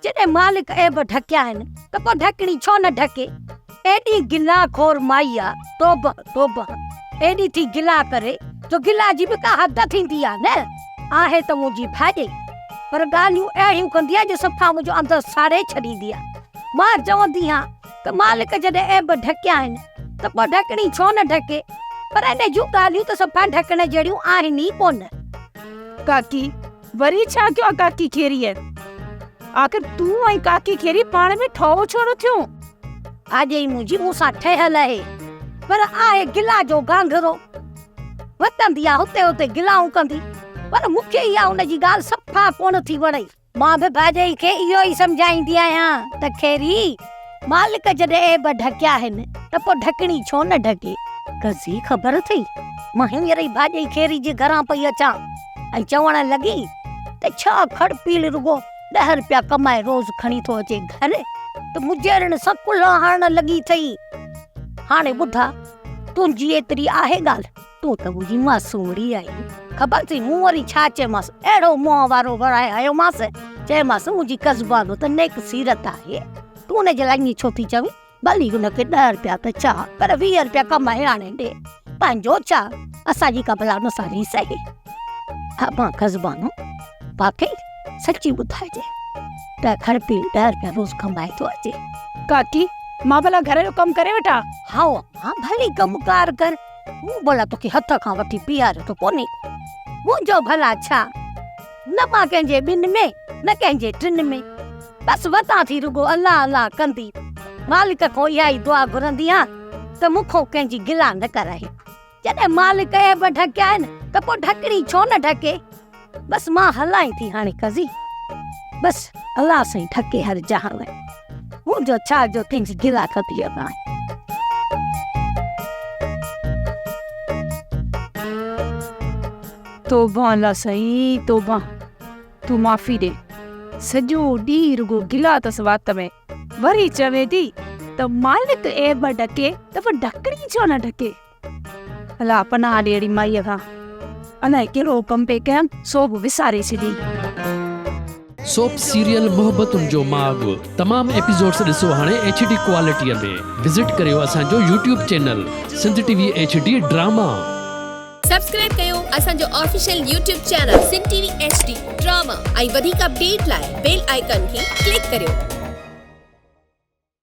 जॾहिं मालिक ऐब ढकिया आहिनि त पोइ ढकणी छो न ढके। एॾी गिला खोर माई आ, तोबा तोबा, एॾी थी गिला करे जो गिला जी बि का हद थींदी आ न। आहे त मुंहिंजी भाॼी, पर ॻाल्हियूं अहिड़ियूं कंदी आहे जो सफ़ा मुंहिंजो अंदरि साड़े छॾींदी आहे। मां चवंदी आहियां त मालिक जॾहिं ऐब ढकिया आहिनि त पोइ ढकणी छो न ढके, पर इन जूं ॻाल्हियूं त सफ़ा ढकण जहिड़ियूं आहिनि ई कोन। काकी वरी छा कयो काकी खेरी है? आखिर तू ऐं काकी खेरी पाण में ठहो छो न थियो? आज ई मुंहिंजी मूंसां ठहियल आहे, पर आहे गिला जो गांघरो। वतंदी आहे हुते हुते गिलाऊं कंदी, पर मूंखे इहा उनजी ॻाल्हि सफ़ा कोन थी वणे। मां बि भाॼई खे इहो ई सम्झाईंदी आहियां त खेरी, मालिक जॾहिं ऐब ढकिया आहिनि त पोइ ढकणी छो न ढके। कज़ी ख़बर अथई, मां हींअर ई भाॼई खेरी जे घरां पई अचां ऐं चवण लॻी त छा खड़पील रुगो 10 रुपया कमाए रोज़ खणी थो अचे घर, त मुंहिंजे सां कुल्हा हणण लॻी अथई। हाणे ॿुधा, तुंहिंजी एतिरी आहे ॻाल्हि, तूं त मुंहिंजी मासूमड़ी आई। ख़बर अथई मूं वरी छा चयोमांसि? अहिड़ो मुंहं वारो वराए आयोमांसि, चयोमांसि मुंहिंजी कज़बानो त नेक सीरत आहे, तूं हुनजे लाइ ईअं छो थी चवीं? भली हुनखे 10 रुपया त छा, पर 20 रुपया कमाए आणे ॾे, पंहिंजो छा, असांजी का भला हुन सां रीस आहे? हा मां कज़बानो, वाकई सची ॿुधाइजे त खड़पील 10 रुपया रोज़ कमाए थो अचे। काकी मां भला घर जो कम करे वठा? हाँ हाँ भली कमकार कर, मूं भला तोखे हथ खां वठी पीआरे तो कोन्हे। मुंहिंजो भला छा, न मां कंहिंजे ॿिनि में न कंहिंजे टिनि में, बसि वतां थी रुगो अल्लाह अल्लाह कंदी। मालिक खां इहा ई दुआ घुरंदी आहियां त मूंखों कंहिंजी गिला न कराए। जॾहिं मालिक ऐब ढकिया आहिनि त पोइ ढकणी छो न ढके। बसि मां हलां थी हाणे कज़ी, बसि अल्लाह साईं ढके हर जहां में, मुंहिंजो छा जो कंहिंजी गिला खपी आहे। तोबा अल्लाह साईं तोबा, तू माफ़ी ॾे। सॼो ॾींहुं रुगो गिला अथसि वात में, वरी चवे थी त मालिक ऐब ढके त पोइ ढकणी छो न ढके। अल्लाह पनाह ॾे अहिड़ी माईअ खां, अलाए कहिड़ो कमु पे कयमि सो बि विसारे छॾी। सोप सीरियल मोहब्बतुनि जो माॻ तमाम एपिसोड्स ॾिसो हाणे HD क्वालिटीअ में। विज़िट करियो असांजो YouTube channel Sindh TV HD drama. Subscribe कयो असांजो official YouTube channel Sindh TV HD drama ऐं वधीक अपडेट लाइ बेल आइकन खे क्लिक करियो।